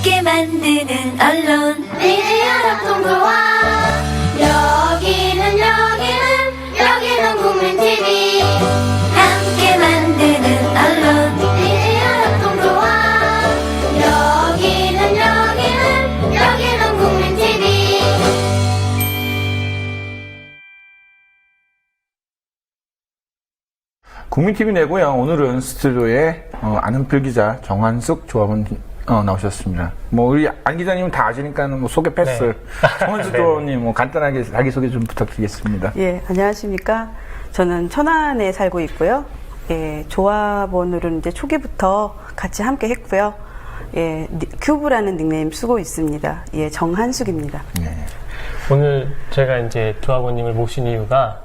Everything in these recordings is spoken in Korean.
함께 만드는 언론 미디어 협동조합 여기는 국민TV 함께 만드는 언론 미디어 협동조합 여기는 국민TV 국민TV 내고요. 오늘은 스튜디오에 아는필 기자, 정한숙 조합원 나오셨습니다. 뭐 우리 안 기자님은 다 아시니까는 뭐 소개 패스. 네. 정한숙 조합원님 뭐 간단하게 자기 소개 좀 부탁드리겠습니다. 예, 안녕하십니까. 저는 천안에 살고 있고요. 예, 조합원으로는 이제 초기부터 같이 함께 했고요. 예, 큐브라는 닉네임 쓰고 있습니다. 예, 정한숙입니다. 네. 오늘 제가 이제 조합원님을 모신 이유가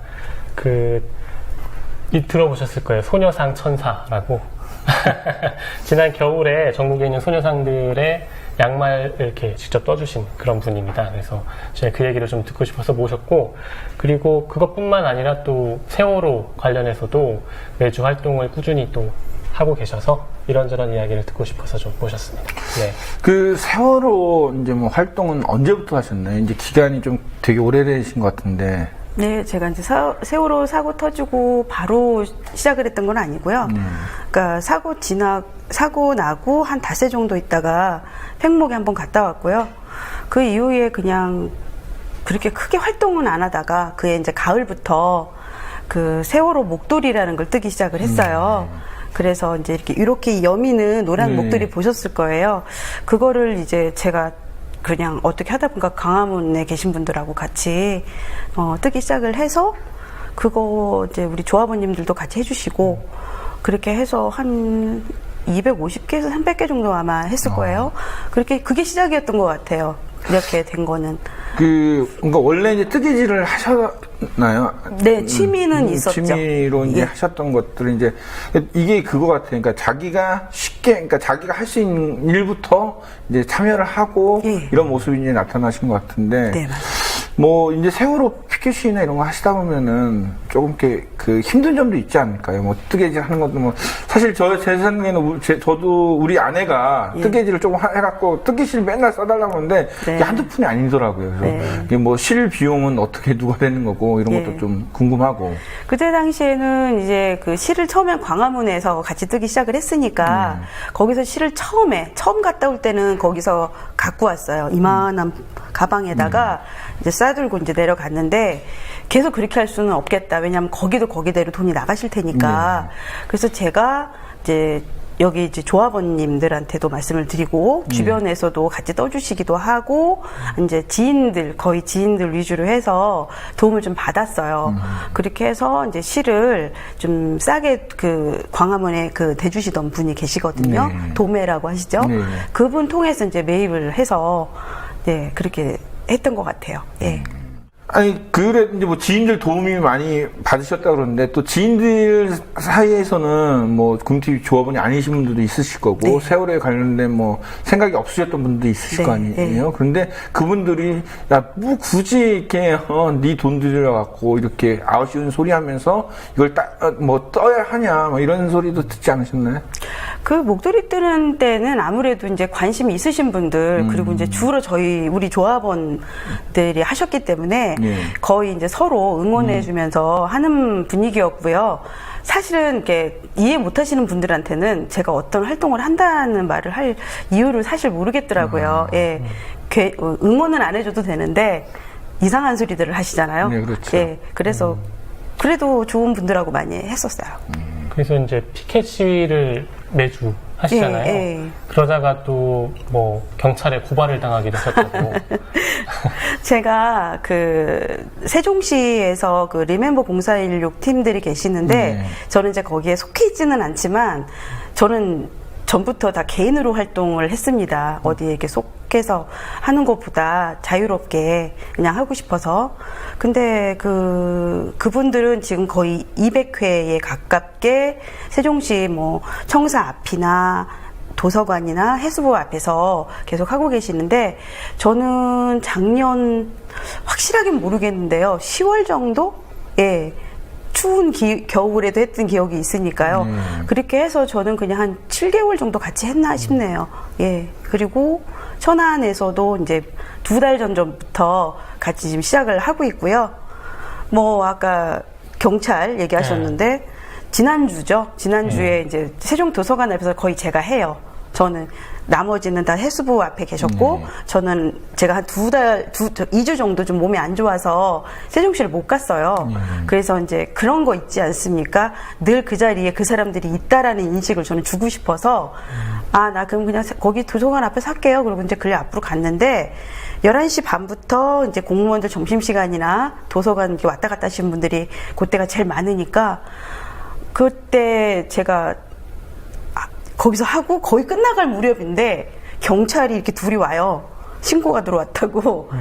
들어보셨을 거예요. 소녀상 천사라고. 지난 겨울에 전국에 있는 소녀상들의 양말 이렇게 직접 떠주신 그런 분입니다. 그래서 제가 그 얘기를 좀 듣고 싶어서 모셨고, 그리고 그것뿐만 아니라 또 세월호 관련해서도 매주 활동을 꾸준히 또 하고 계셔서 이런저런 이야기를 듣고 싶어서 좀 모셨습니다. 네. 그 세월호 이제 뭐 활동은 언제부터 하셨나요? 이제 기간이 좀 되게 오래되신 것 같은데. 네, 제가 이제 세월호 사고 터지고 바로 시작을 했던 건 아니고요. 그러니까 사고 나고 한 닷새 정도 있다가 팽목에 한번 갔다 왔고요. 그 이후에 그냥 그렇게 크게 활동은 안 하다가 그해 이제 가을부터 그 세월호 목도리라는 걸 뜨기 시작을 했어요. 그래서 이제 이렇게 여미는 노란 목도리 보셨을 거예요. 그거를 이제 제가 그냥 어떻게 하다 보니까 광화문에 계신 분들하고 같이 뜨기 시작을 해서 그거 이제 우리 조합원님들도 같이 해주시고 그렇게 해서 한 250개에서 300개 정도 아마 했을 거예요. 그게 시작이었던 것 같아요. 이렇게 된 거는. 그러니까 원래 이제 뜨개질을 하셨나요? 네, 취미는 있었죠. 취미로 이제 예. 하셨던 것들은 이제 이게 그거 같아요. 그러니까 자기가 그러니까 자기가 할 수 있는 일부터 이제 참여를 하고 예. 이런 모습이 이제 나타나신 것 같은데. 네, 맞아요. 뭐 이제 세월호 피켓이나 이런 거 하시다 보면은 조금 이렇게 그 힘든 점도 있지 않을까요? 뭐 뜨개질 하는 것도 뭐 사실 제 생각에는 저도 우리 아내가 예. 뜨개질을 조금 해갖고 뜨개실 맨날 써달라고 하는데 네. 이게 한두 푼이 아니더라고요. 그래서 네. 이게 뭐 실 비용은 어떻게 누가 되는 거고 이런 예. 것도 좀 궁금하고. 그때 당시에는 이제 그 실을 처음에 광화문에서 같이 뜨기 시작을 했으니까 거기서 실을 처음 갔다 올 때는 거기서 갖고 왔어요. 이만한 가방에다가 이제 싸들고 이제 내려갔는데 계속 그렇게 할 수는 없겠다. 왜냐하면 거기도 거기대로 돈이 나가실 테니까. 그래서 제가 이제 여기 이제 조합원님들한테도 말씀을 드리고 주변에서도 같이 떠주시기도 하고 이제 거의 지인들 위주로 해서 도움을 좀 받았어요. 그렇게 해서 이제 실을 좀 싸게 그 광화문에 그 대주시던 분이 계시거든요. 네. 도매라고 하시죠. 네. 그분 통해서 이제 매입을 해서 네 그렇게 했던 것 같아요. 예. 아니 그래 이제 뭐 지인들 도움이 많이 받으셨다 그러는데 또 지인들 사이에서는 뭐 국민TV 조합원이 아니신 분들도 있으실 거고 네. 세월호에 관련된 뭐 생각이 없으셨던 분들도 있으실 네, 거 아니에요. 그런데 그분들이 야 뭐 굳이 이렇게 네 돈 들여갖고 이렇게 아쉬운 소리 하면서 이걸 뭐 떠야 하냐 뭐 이런 소리도 듣지 않으셨나요? 그 목도리 뜨는 때는 아무래도 이제 관심이 있으신 분들 그리고 이제 주로 우리 조합원들이 하셨기 때문에 예. 거의 이제 서로 응원해주면서 하는 분위기였고요. 사실은 이렇게 이해 못하시는 분들한테는 제가 어떤 활동을 한다는 말을 할 이유를 사실 모르겠더라고요. 예, 응원은 안 해줘도 되는데 이상한 소리들을 하시잖아요. 네, 그렇죠. 예, 그래서 그래도 좋은 분들하고 많이 했었어요. 그래서 이제 피켓 시위를 매주 하시잖아요. 예, 예. 그러다가 또 뭐 경찰에 고발을 당하기도 했었다고. 제가 그 세종시에서 그 리멤버 0416 팀들이 계시는데 네. 저는 이제 거기에 속해 있지는 않지만 저는 전부터 다 개인으로 활동을 했습니다. 어디에 이렇게 속해서 하는 것보다 자유롭게 그냥 하고 싶어서. 근데 그분들은 지금 거의 200회에 가깝게 세종시 뭐 청사 앞이나 도서관이나 해수부 앞에서 계속 하고 계시는데 저는 작년 확실하게 모르겠는데요. 10월 정도? 예. 추운 겨울에도 했던 기억이 있으니까요. 그렇게 해서 저는 그냥 한 7개월 정도 같이 했나 싶네요. 예. 그리고 천안에서도 이제 2달 전부터 같이 지금 시작을 하고 있고요. 뭐 아까 경찰 얘기하셨는데 지난주죠. 지난주에 이제 세종도서관 앞에서 거의 제가 해요. 저는 나머지는 다 해수부 앞에 계셨고 저는 제가 한 2주 정도 좀 몸이 안 좋아서 세종시를 못 갔어요. 그래서 이제 그런 거 있지 않습니까? 늘 그 자리에 그 사람들이 있다라는 인식을 저는 주고 싶어서 나 그럼 그냥 거기 도서관 앞에 살게요. 그리고 이제 그래 앞으로 갔는데 11시 반부터 이제 공무원들 점심시간이나 도서관 이렇게 왔다 갔다 하시는 분들이 그때가 제일 많으니까 그때 제가 거기서 하고 거의 끝나갈 무렵인데 경찰이 이렇게 둘이 와요. 신고가 들어왔다고.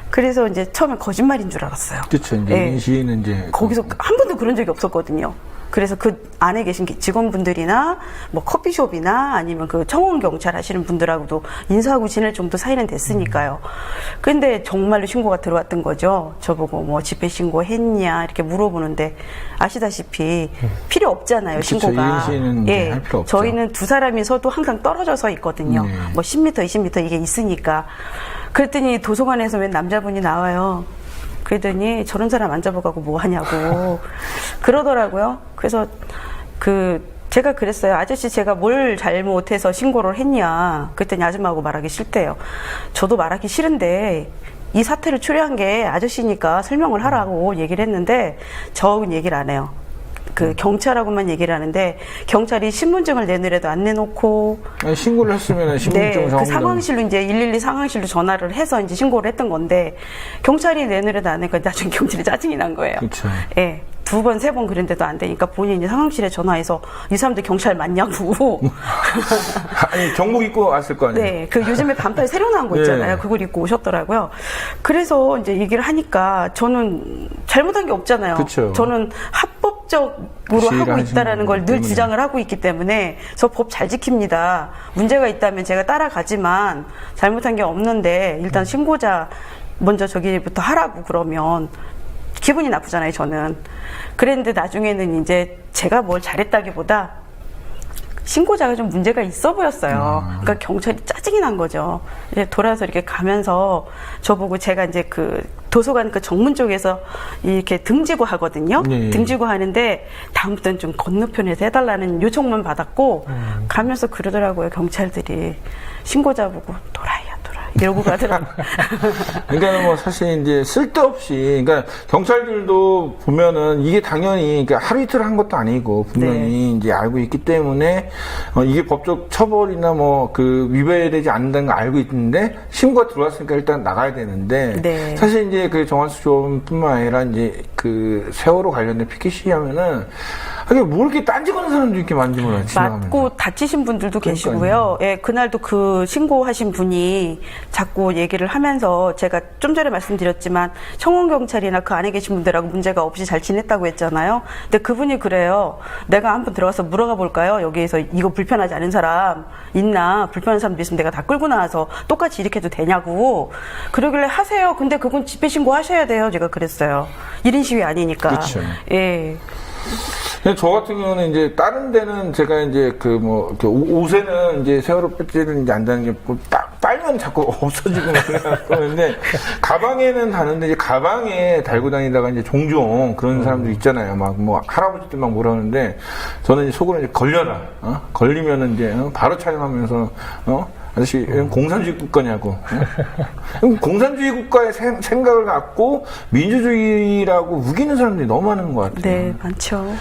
그래서 이제 처음에 거짓말인 줄 알았어요. 그렇죠. 이제 네. 이 시위는 이제 거기서 한 번도 그런 적이 없었거든요. 그래서 그 안에 계신 직원분들이나 뭐 커피숍이나 아니면 그 청원 경찰 하시는 분들하고도 인사하고 지낼 정도 사이는 됐으니까요. 근데 정말로 신고가 들어왔던 거죠. 저보고 뭐 집회 신고 했냐 이렇게 물어보는데 아시다시피 필요 없잖아요. 그쵸, 신고가. 이인 시위는 이제 할 필요 없죠. 저희는 두 사람이 서도 항상 떨어져서 있거든요. 뭐 10m, 20m 이게 있으니까. 그랬더니 도서관에서 웬 남자분이 나와요. 그러더니 저런 사람 안 잡아가고 뭐 하냐고 그러더라고요. 그래서 제가 그랬어요. 아저씨 제가 뭘 잘못해서 신고를 했냐. 그랬더니 아줌마하고 말하기 싫대요. 저도 말하기 싫은데 이 사태를 초래한 게 아저씨니까 설명을 하라고 얘기를 했는데 저하고는 얘기를 안 해요. 그 경찰하고만 얘기를 하는데 경찰이 신분증을 내놓으래도 안 내놓고 신고를 했으면 신분증을 그 상황실로 이제 112 상황실로 전화를 해서 이제 신고를 했던 건데 경찰이 내놓으래도 안 하니까 나중에 경찰이 짜증이 난 거예요. 그렇죠. 예. 2번, 3번 그랬는데도 안 되니까 본인이 상황실에 전화해서 이 사람들 경찰 맞냐고. 아니, 경복 입고 왔을 거 아니에요? 네. 그 요즘에 반팔 새로 나온 거 있잖아요. 네. 그걸 입고 오셨더라고요. 그래서 이제 얘기를 하니까 저는 잘못한 게 없잖아요. 그쵸. 저는 합법적으로 하고 있다라는 걸 늘 주장을 하고 있기 때문에 저 법 잘 지킵니다. 문제가 있다면 제가 따라가지만 잘못한 게 없는데 일단 신고자 먼저 저기부터 하라고 그러면 기분이 나쁘잖아요, 저는. 그랬는데 나중에는 이제 제가 뭘 잘했다기보다 신고자가 좀 문제가 있어 보였어요. 그러니까 경찰이 짜증이 난 거죠. 이제 돌아서 이렇게 가면서 저보고 제가 이제 그 도서관 그 정문 쪽에서 이렇게 등지고 하거든요. 네. 등지고 하는데 다음부터는 좀 건너편에서 해달라는 요청만 받았고 가면서 그러더라고요, 경찰들이. 신고자 보고 도라이야. 이러고 가더라고요. 그러니까 뭐 사실 이제 쓸데없이, 그러니까 경찰들도 보면은 이게 당연히 그러니까 하루 이틀 한 것도 아니고 분명히 네. 이제 알고 있기 때문에 이게 법적 처벌이나 뭐 그 위배되지 않는다는 걸 알고 있는데 신고가 들어왔으니까 일단 나가야 되는데 네. 사실 이제 그 정한수 조원뿐만 아니라 이제 그 세월호 관련된 피켓 시위하면은 이게 뭐 이렇게 딴지거는 사람도 이렇게 많은지 몰라요. 지나가면서. 맞고 다치신 분들도 그러니까요. 계시고요. 예, 그날도 그 신고하신 분이 자꾸 얘기를 하면서 제가 좀 전에 말씀드렸지만 청원경찰이나 그 안에 계신 분들하고 문제가 없이 잘 지냈다고 했잖아요. 근데 그분이 그래요. 내가 한번 들어가서 물어가 볼까요? 여기에서 이거 불편하지 않은 사람 있나? 불편한 사람도 있으면 내가 다 끌고 나와서 똑같이 이렇게 해도 되냐고. 그러길래 하세요. 근데 그건 집회 신고하셔야 돼요. 제가 그랬어요. 1인 시위 아니니까. 그렇죠. 예. 저 같은 경우는 이제 다른 데는 제가 이제 그 뭐 옷에는 이제 세월호 배지를 이제 안 다는 게 빨면 자꾸 없어지고 그러는데 가방에는 다는데 이제 가방에 달고 다니다가 이제 종종 그런 사람들 있잖아요. 막 뭐 할아버지들 막 뭐라 하는데 저는 이제 속으로 이제 걸려라. 걸리면은 이제 바로 촬영하면서 아저씨, 공산주의 국가냐고. 공산주의 국가의 생각을 갖고 민주주의라고 우기는 사람들이 너무 많은 것 같아요. 네, 많죠.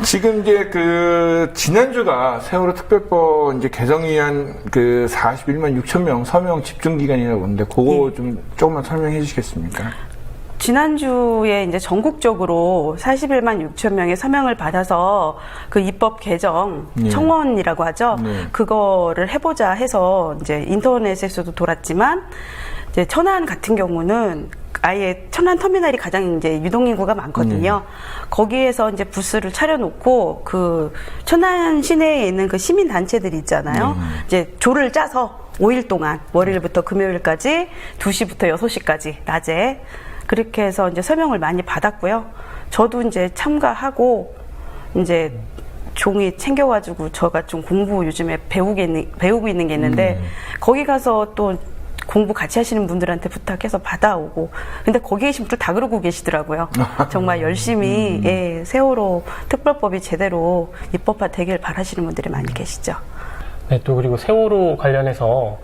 지금 이제 그 지난주가 세월호 특별법 이제 개정을 위한 그 41만 6천 명 서명 집중 기간이라고 하는데 그거 좀 조금만 설명해 주시겠습니까? 지난주에 이제 전국적으로 41만 6천 명의 서명을 받아서 그 입법 개정 네. 청원이라고 하죠. 네. 그거를 해보자 해서 이제 인터넷에서도 돌았지만 이제 천안 같은 경우는 아예 천안 터미널이 가장 이제 유동인구가 많거든요. 거기에서 이제 부스를 차려놓고 그 천안 시내에 있는 그 시민 단체들이 있잖아요. 이제 조를 짜서 5일 동안 월요일부터 금요일까지 2시부터 6시까지 낮에 그렇게 해서 이제 서명을 많이 받았고요. 저도 이제 참가하고 이제 종이 챙겨가지고 저가 좀 공부 요즘에 배우고 있는 게 있는데 거기 가서 또 공부 같이 하시는 분들한테 부탁해서 받아오고 근데 거기 계신 분들 다 그러고 계시더라고요. 정말 열심히 예, 세월호 특별법이 제대로 입법화 되길 바라시는 분들이 많이 계시죠. 네, 또 그리고 세월호 관련해서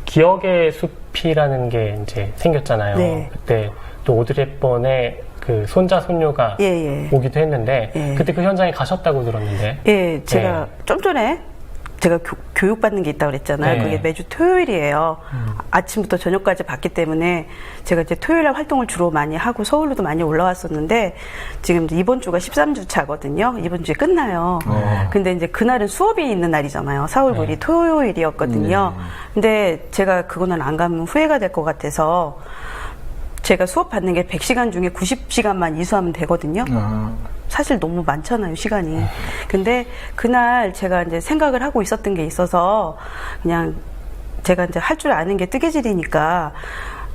기억의 숲이라는 게 이제 생겼잖아요. 네. 그때 또 오드리 헵번의 그 손자 손녀가 예, 예. 오기도 했는데 예. 그때 그 현장에 가셨다고 들었는데. 예, 제가 네. 좀 전에 제가 교육받는 게 있다고 그랬잖아요. 네. 그게 매주 토요일이에요. 아침부터 저녁까지 받기 때문에 제가 이제 토요일에 활동을 주로 많이 하고 서울로도 많이 올라왔었는데 지금 이제 이번 주가 13주 차거든요. 이번 주에 끝나요. 근데 이제 그날은 수업이 있는 날이잖아요. 4월 9일이 토요일이었거든요. 근데 제가 그거는 안 가면 후회가 될 것 같아서 제가 수업 받는 게 100시간 중에 90시간만 이수하면 되거든요. 사실 너무 많잖아요, 시간이. 근데 그날 제가 이제 생각을 하고 있었던 게 있어서 그냥 제가 이제 할 줄 아는 게 뜨개질이니까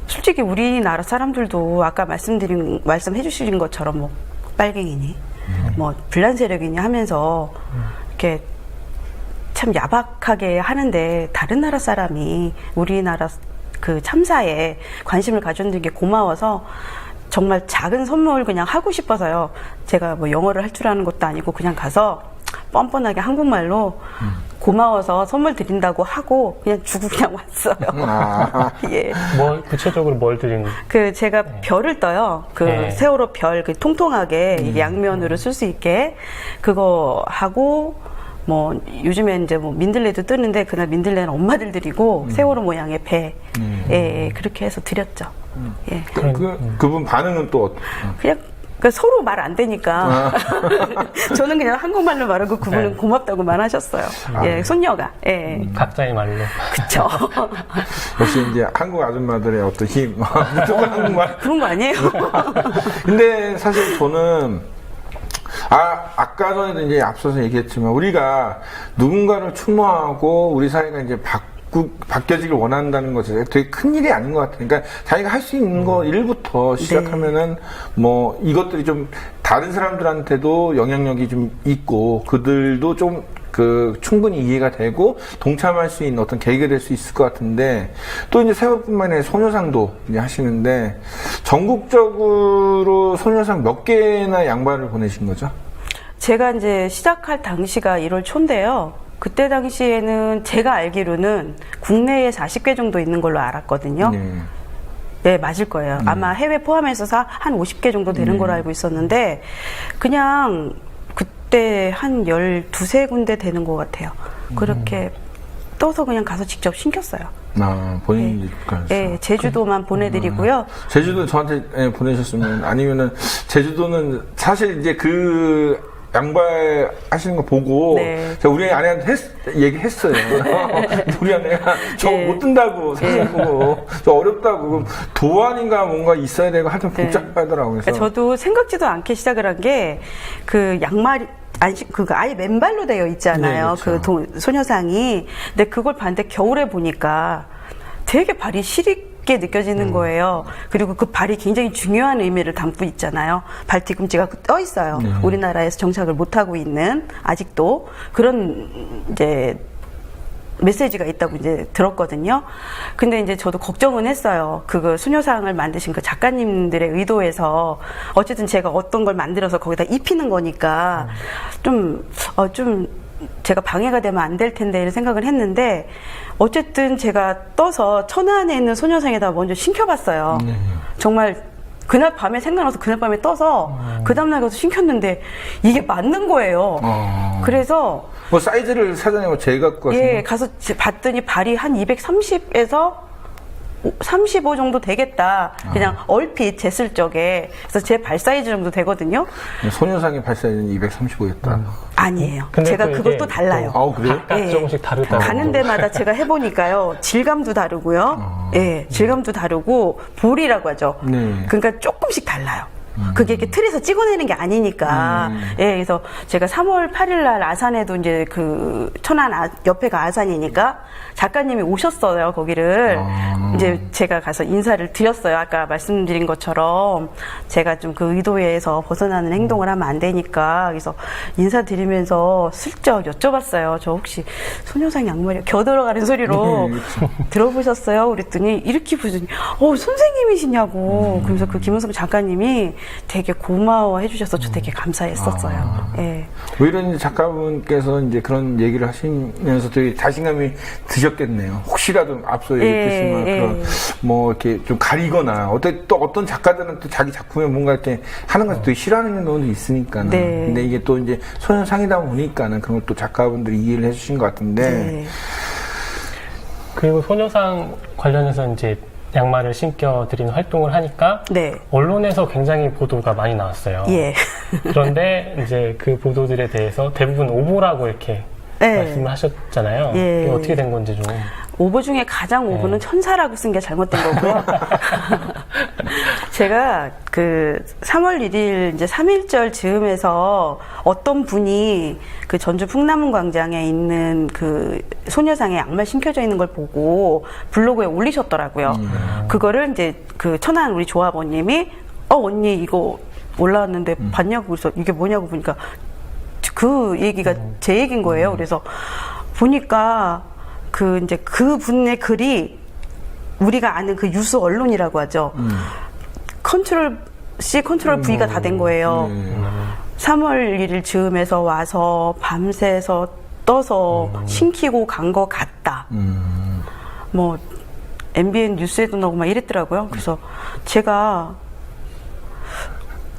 솔직히 우리나라 사람들도 아까 말씀해 주신 것처럼 뭐 빨갱이니 뭐 불란 세력이니 하면서 이렇게 참 야박하게 하는데 다른 나라 사람이 우리나라 그 참사에 관심을 가져주는 게 고마워서 정말 작은 선물 그냥 하고 싶어서요. 제가 뭐 영어를 할 줄 아는 것도 아니고 그냥 가서 뻔뻔하게 한국말로 고마워서 선물 드린다고 하고 그냥 주고 그냥 왔어요. 예. 뭐 구체적으로 뭘 드린? 그 제가 별을 떠요. 그 네. 세월호 별 그 통통하게 이게 양면으로 쓸 수 있게 그거 하고 뭐 요즘에 이제 뭐 민들레도 뜨는데 그날 민들레는 엄마들 드리고 세월호 모양의 배 예, 그렇게 해서 드렸죠. 예. 그분 반응은 또 그냥 그러니까 서로 말 안 되니까 저는 그냥 한국말로 말하고 그분은 네. 고맙다고만 하셨어요. 예, 손녀가. 예. 각자의 말로. 그쵸. 역시 이제 한국 아줌마들의 어떤 힘, 무조건 한국말. 그런 거 아니에요? 근데 사실 저는 아까 전에도 이제 앞서서 얘기했지만 우리가 누군가를 추모하고 우리 사회가 이제 바뀌어지길 원한다는 것은 되게 큰 일이 아닌 것 같아요. 그러니까 자기가 할 수 있는 거 일부터 시작하면은 뭐 이것들이 좀 다른 사람들한테도 영향력이 좀 있고 그들도 좀 충분히 이해가 되고 동참할 수 있는 어떤 계기가 될 수 있을 것 같은데 또 이제 세월뿐만 아니라 소녀상도 이제 하시는데 전국적으로 소녀상 몇 개나 양발을 보내신 거죠? 제가 이제 시작할 당시가 1월 초인데요. 그때 당시에는 제가 알기로는 국내에 40개 정도 있는 걸로 알았거든요. 네, 맞을 거예요. 아마 해외 포함해서 한 50개 정도 되는 걸로 알고 있었는데 그냥 그때 한 12-13군데 되는 것 같아요. 그렇게 떠서 그냥 가서 직접 신겼어요. 본인이 네, 제주도만 보내드리고요. 제주도 저한테 보내셨으면 아니면은 제주도는 사실 이제 그 양발 하시는 거 보고 네. 제가 우리 아내한테 얘기했어요. 우리 아내가 저 못 든다고 생각하고 저 어렵다고 그럼 도안인가 뭔가 있어야 되고 하여튼 복잡하더라고요. 그래서 그러니까 저도 생각지도 않게 시작을 한 게 그 양말이 아예 맨발로 되어 있잖아요. 네, 그렇죠. 그 소녀상이. 근데 그걸 봤는데 겨울에 보니까 되게 발이 시립게 느껴지는 거예요. 그리고 그 발이 굉장히 중요한 의미를 담고 있잖아요. 발 뒤꿈치가 떠 있어요. 우리나라에서 정착을 못 하고 있는 아직도 그런 이제 메시지가 있다고 이제 들었거든요. 근데 이제 저도 걱정은 했어요. 그 소녀상을 만드신 그 작가님들의 의도에서 어쨌든 제가 어떤 걸 만들어서 거기다 입히는 거니까 좀 제가 방해가 되면 안 될 텐데 이런 생각을 했는데 어쨌든 제가 떠서 천안에 있는 소녀상에다 먼저 신겨봤어요. 정말 그날 밤에 생각나서 그날 밤에 떠서 그 다음날 가서 신겼는데 이게 맞는 거예요. 그래서 뭐 사이즈를 사전에 뭐 재갖고 예, 가서 봤더니 발이 한 230에서 35 정도 되겠다. 그냥 얼핏 쟀을 적에. 그래서 제 발 사이즈 정도 되거든요. 소녀상의 발 사이즈는 235였다. 아니에요. 근데 제가 또 그것도 이게 달라요. 그래요? 각각 예. 조금씩 다르다. 가는 데마다 제가 해보니까요. 질감도 다르고요. 예, 질감도 다르고 볼이라고 하죠. 네. 그러니까 조금씩 달라요. 그게 이렇게 틀에서 찍어내는 게 아니니까. 예, 그래서 제가 3월 8일 날 아산에도 이제 그 천안 옆에가 아산이니까 작가님이 오셨어요, 거기를. 이제 제가 가서 인사를 드렸어요. 아까 말씀드린 것처럼 제가 좀 그 의도에서 벗어나는 행동을 하면 안 되니까. 그래서 인사드리면서 슬쩍 여쭤봤어요. 저 혹시 소녀상 양말이 겨들어가는 소리로 들어보셨어요? 그랬더니 이렇게 보더니 선생님이시냐고. 그래서 그 김은성 작가님이 되게 고마워해 주셔서 저 되게 감사했었어요. 예. 오히려 이제 작가분께서 이제 그런 얘기를 하시면서 되게 자신감이 드셨겠네요. 혹시라도 앞서 얘기했지만 그런 뭐 이렇게 좀 가리거나 어떤 작가들은 또 자기 작품에 뭔가 이렇게 하는 것을 되게 싫어하는 경우도 있으니까는. 네. 근데 이게 또 이제 소녀상이다 보니까는 그런 걸 또 작가분들이 이해를 해주신 것 같은데. 네. 그리고 소녀상 관련해서 이제 양말을 신겨드리는 활동을 하니까 네. 언론에서 굉장히 보도가 많이 나왔어요. 예. 그런데 이제 그 보도들에 대해서 대부분 오보라고 이렇게 네. 말씀을 하셨잖아요. 예. 그게 어떻게 된 건지 좀. 오보 중에 가장 오보는 천사라고 쓴 게 잘못된 거고요. 제가 그 3월 1일 이제 3.1절 즈음에서 어떤 분이 그 전주 풍남문 광장에 있는 그 소녀상에 양말 신겨져 있는 걸 보고 블로그에 올리셨더라고요. 그거를 이제 그 천안 우리 조합원님이 언니 이거 올라왔는데 봤냐고 그래서 이게 뭐냐고 보니까 그 얘기가 제 얘기인 거예요. 그래서 보니까 그 이제 그 분의 글이 우리가 아는 그 유수 언론이라고 하죠. 컨트롤 C, 컨트롤 V가 다 된 거예요. 3월 1일 즈음에서 와서 밤새서 떠서 신기고 간 거 같다. 뭐 MBN 뉴스에도 나오고 막 이랬더라고요. 그래서 제가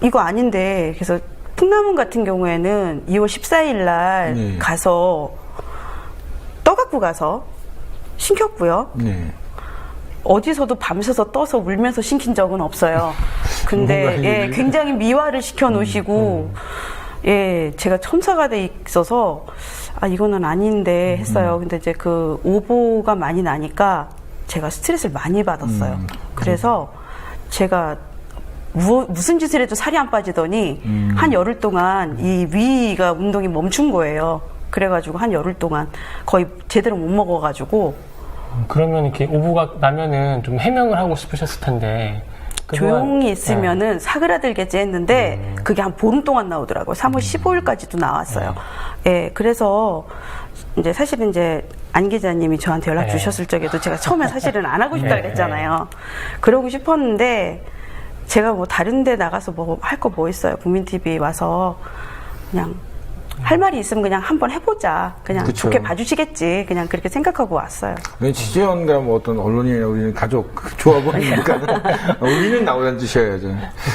이거 아닌데 그래서 풍남문 같은 경우에는 2월 14일 날 가서 떠 갖고 가서 신겼고요. 어디서도 밤새서 떠서 울면서 신긴 적은 없어요. 근데 예, 굉장히 미화를 시켜 놓으시고 예, 제가 첨사가 돼 있어서 이거는 아닌데 했어요. 근데 이제 그 오보가 많이 나니까 제가 스트레스를 많이 받았어요. 그래서 제가 무슨 짓을 해도 살이 안 빠지더니 한 열흘 동안 이 위가 운동이 멈춘 거예요. 그래가지고 한 열흘 동안 거의 제대로 못 먹어가지고. 그러면 이렇게 오보가 나면은 좀 해명을 하고 싶으셨을 텐데. 조용히 있으면은 사그라들겠지 했는데 그게 한 보름 동안 나오더라고요. 3월 15일까지도 나왔어요. 예, 그래서 이제 사실은 이제 안 기자님이 저한테 연락 주셨을 적에도 제가 처음에 사실은 안 하고 싶다 그랬잖아요. 그러고 싶었는데 제가 뭐 다른 데 나가서 뭐 할 거 뭐 있어요. 국민TV 와서 그냥 할 말이 있으면 그냥 한번 해보자. 그냥 그쵸. 좋게 봐주시겠지. 그냥 그렇게 생각하고 왔어요. 지지연과 뭐 어떤 언론이나 우리는 가족, 조합원이니까 우리는 나오자 주셔야죠.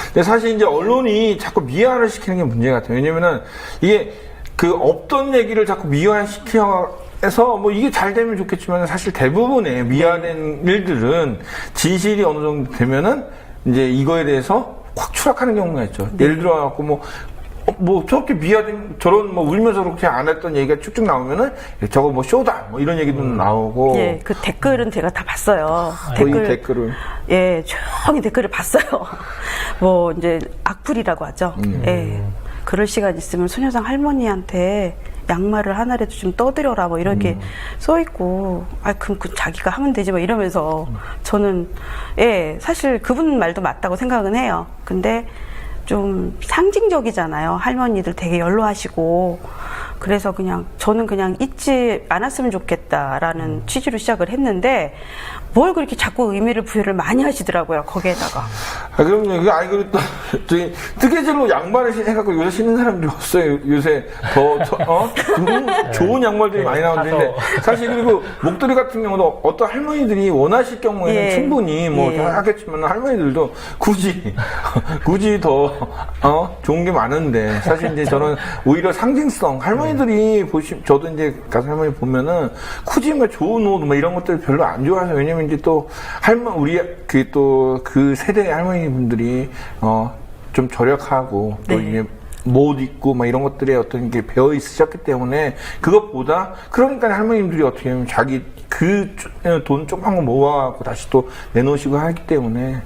근데 사실 이제 언론이 자꾸 미화를 시키는 게 문제 같아요. 왜냐면은 이게 그 없던 얘기를 자꾸 미화시켜서 뭐 이게 잘 되면 좋겠지만 사실 대부분의 미화된 일들은 진실이 어느 정도 되면은 이제 이거에 대해서 확 추락하는 경우가 있죠. 예를 들어갖고 뭐 저렇게 미화된 저런 뭐 울면서 그렇게 안 했던 얘기가 쭉쭉 나오면은 저거 뭐 쇼다 뭐 이런 얘기도 나오고. 예, 그 댓글은 제가 다 봤어요. 이 댓글을. 예, 조용히 댓글을 봤어요. 뭐 이제 악플이라고 하죠. 예, 그럴 시간 있으면 소녀상 할머니한테 양말을 하나라도 좀 떠드려라 뭐 이렇게 써 있고 그럼 자기가 하면 되지 뭐 이러면서 저는 예, 사실 그분 말도 맞다고 생각은 해요. 근데 좀 상징적이잖아요. 할머니들 되게 연로하시고. 그래서 저는 그냥 잊지 않았으면 좋겠다라는 취지로 시작을 했는데 뭘 그렇게 자꾸 의미를 부여를 많이 하시더라고요. 거기에다가. 그럼요. 그리고 또 저기 뜨개질로 양말을 해갖고 요새 신는 사람들이 없어요. 요새 좋은 양말들이 많이 나오는데 사실 그리고 목도리 같은 경우도 어떤 할머니들이 원하실 경우에는 충분히 뭐 하겠지만 할머니들도 굳이 더 좋은 게 많은데 사실 이제 저는 오히려 상징성 할머니들이 저도 이제 가서 할머니 보면은 굳이 뭐 좋은 옷 뭐 이런 것들 별로 안 좋아해서 왜냐면 이제 또 우리 그 세대의 할머니 분들이 좀 절약하고 또 이제 못 입고 막 이런 것들에 어떤 게 배어 있으셨기 때문에 그것보다 그러니까 할머님들이 어떻게 하면 자기 그 돈 조금만 모아갖고 다시 또 내놓으시고 하기 때문에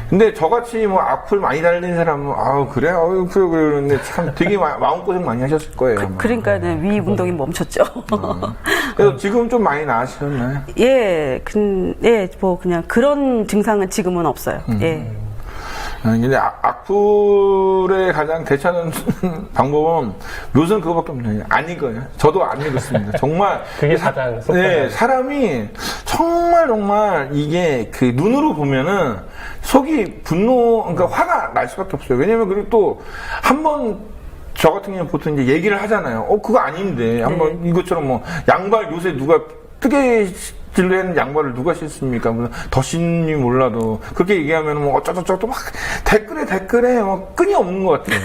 근데 저같이 뭐 악플 많이 달린 사람은 아우 그래 아유 그래 그러는데 참 되게 마음고생 많이 하셨을 거예요. 아마. 그러니까는 위 운동이 멈췄죠. 그래서 지금 좀 많이 나아지셨나요? 예, 뭐 그냥 그런 증상은 지금은 없어요. 예. 근데 악플에 가장 대처하는 방법은 묘선 그거밖에 없네요. 안 읽어요. 저도 안 읽었습니다. 정말. 그게 가장 네, 사람이 정말 이게 그 눈으로 보면은 속이 그러니까 화가 날 수밖에 없어요. 왜냐면 그리고 또 한 번 저 같은 경우는 보통 이제 얘기를 하잖아요. 그거 아닌데. 한번 이것처럼 뭐 양발 요새 누가 뜨개질로 했는 양말을 누가 신습니까? 무슨 더 신이 몰라도 그렇게 얘기하면 뭐 어쩌고저쩌고 막 댓글에 뭐 끈이 없는 것 같아요.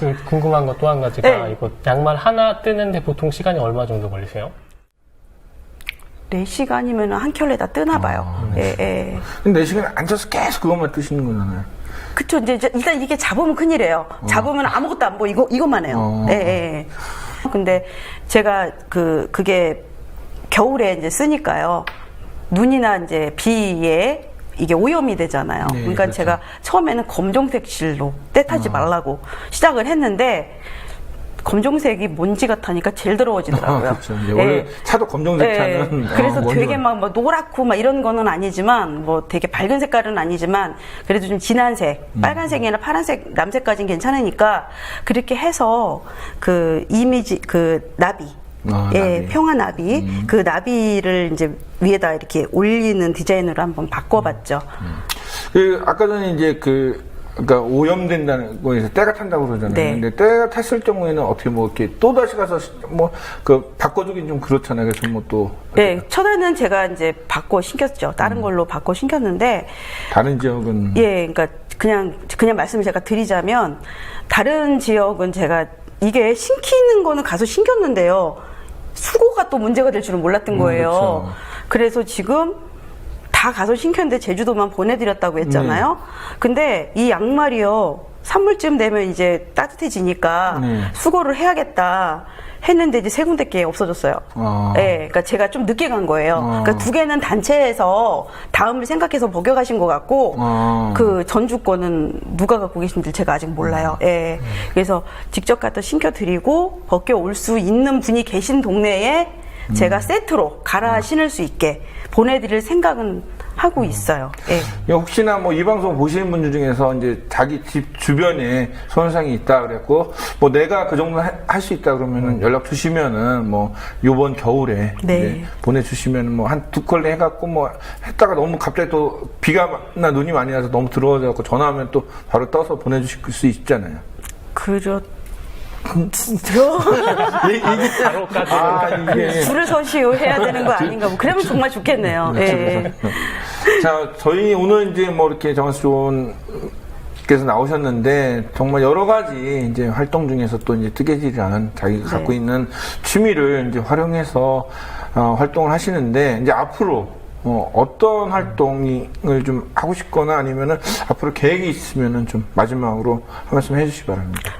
그 궁금한 거 또 한 가지가 네. 이거 양말 하나 뜨는데 보통 시간이 얼마 정도 걸리세요? 4시간이면 한 켤레 다 뜨나 봐요. 네. 예. 근데 4시간 앉아서 계속 그것만 뜨시는 거잖아요. 그쵸. 이제 일단 이게 잡으면 큰일이에요. 잡으면 아무것도 안 보이고 이것만 해요. 예. 근데 제가 그게 겨울에 이제 쓰니까요. 눈이나 이제 비에 이게 오염이 되잖아요. 네, 그러니까 그렇죠. 제가 처음에는 검정색 실로 때 타지 말라고 시작을 했는데 검정색이 먼지 같으니까 제일 더러워지더라고요. 그렇죠. 이제 원래 차도 검정색 차는 그래서 먼지가- 되게 막 노랗고 막 이런 거는 아니지만 뭐 되게 밝은 색깔은 아니지만 그래도 좀 진한 색, 빨간색이나 파란색, 남색까지는 괜찮으니까 그렇게 해서 그 이미지 그 나비 나비. 평화 나비 그 나비를 이제 위에다 이렇게 올리는 디자인으로 한번 바꿔봤죠. 아까 전에 이제 그러니까 오염된다는 거에서 때가 탄다고 그러잖아요. 네. 근데 때가 탔을 경우에는 어떻게 뭐 이렇게 또 다시 가서 뭐 바꿔주긴 좀 그렇잖아요. 그래서 뭐 또 네, 첫에는 제가 이제 바꿔 신겼죠. 다른 걸로 바꿔 신겼는데 다른 지역은 예, 그러니까 그냥 말씀을 제가 드리자면 다른 지역은 제가 이게 신기는 거는 가서 신겼는데요. 수고가 또 문제가 될 줄은 몰랐던 거예요. 그렇죠. 그래서 지금 다 가서 신켰는데 제주도만 보내드렸다고 했잖아요. 근데 이 양말이요. 3월쯤 되면 이제 따뜻해지니까 수거를 해야겠다 했는데 이제 세 군데 게 없어졌어요. 예, 그러니까 제가 좀 늦게 간 거예요. 그러니까 두 개는 단체에서 다음을 생각해서 복역하신 것 같고 그 전주 거는 누가 갖고 계신지 제가 아직 몰라요. 예, 그래서 직접 갖다 신겨드리고 벗겨 올 수 있는 분이 계신 동네에 제가 세트로 갈아 신을 수 있게 보내드릴 생각은 하고 있어요. 예. 혹시나 뭐 이 방송 보시는 분들 중에서 이제 자기 집 주변에 손상이 있다 그랬고 뭐 내가 그 정도 할 수 있다 그러면은 연락 주시면은 뭐 요번 겨울에 네. 이제 보내주시면 뭐 한 2컬레 해갖고 뭐 했다가 너무 갑자기 또 비가 나 눈이 많이 와서 너무 들어와서 전화하면 또 바로 떠서 보내주실 수 있잖아요. 이게 줄을 서시오 해야 되는 거 아닌가 뭐 그러면 정말 좋겠네요. 예. 자, 저희 오늘 이제 뭐 이렇게 정한수 께서 나오셨는데 정말 여러 가지 이제 활동 중에서 또 이제 뜨개질이라는 자기가 갖고 있는 취미를 이제 활용해서 활동을 하시는데 이제 앞으로 어떤 활동을 좀 하고 싶거나 아니면은 앞으로 계획이 있으면은 좀 마지막으로 한 말씀 해주시기 바랍니다.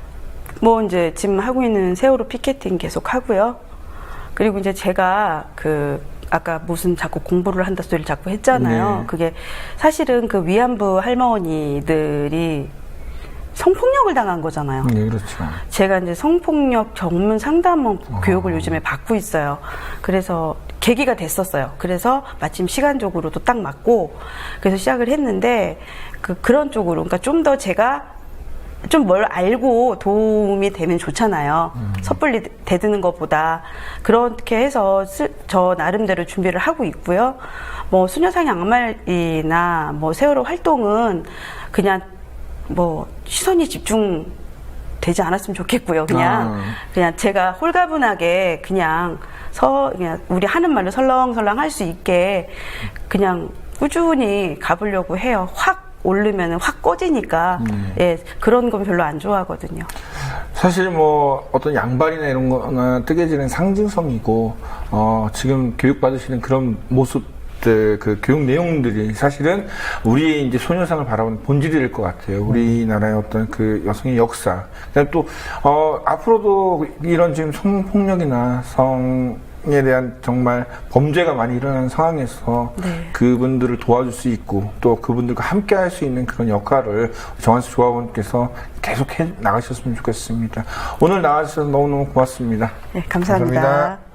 뭐 이제 지금 하고 있는 세월호 피켓팅 계속 하고요. 그리고 이제 제가 아까 무슨 자꾸 공부를 한다 소리를 자꾸 했잖아요. 네. 그게 사실은 그 위안부 할머니들이 성폭력을 당한 거잖아요. 네, 그렇죠. 제가 이제 성폭력 전문 상담원 교육을 요즘에 받고 있어요. 그래서 계기가 됐었어요. 그래서 마침 시간적으로도 딱 맞고 그래서 시작을 했는데 그런 쪽으로 그러니까 좀 더 제가 좀 뭘 알고 도움이 되면 좋잖아요. 섣불리 대드는 것보다. 그렇게 해서 저 나름대로 준비를 하고 있고요. 뭐 수녀상 양말이나 뭐 세월호 활동은 그냥 뭐 시선이 집중되지 않았으면 좋겠고요. 그냥 제가 홀가분하게 그냥 우리 하는 말로 설렁설렁 할 수 있게 그냥 꾸준히 가보려고 해요. 확 오르면 확 꺼지니까 예, 그런 건 별로 안 좋아하거든요. 사실 뭐 어떤 양발이나 이런 거나 뜨개질은 상징성이고 지금 교육받으시는 그런 모습 그 교육 내용들이 사실은 우리의 이제 소녀상을 바라보는 본질이 될 것 같아요. 우리나라의 어떤 그 여성의 역사. 그다음에 또, 앞으로도 이런 지금 성폭력이나 성에 대한 정말 범죄가 많이 일어나는 상황에서 네. 그분들을 도와줄 수 있고 또 그분들과 함께 할 수 있는 그런 역할을 정한수 조합원께서 계속 해 나가셨으면 좋겠습니다. 오늘 나와주셔서 너무너무 고맙습니다. 네, 감사합니다. 감사합니다.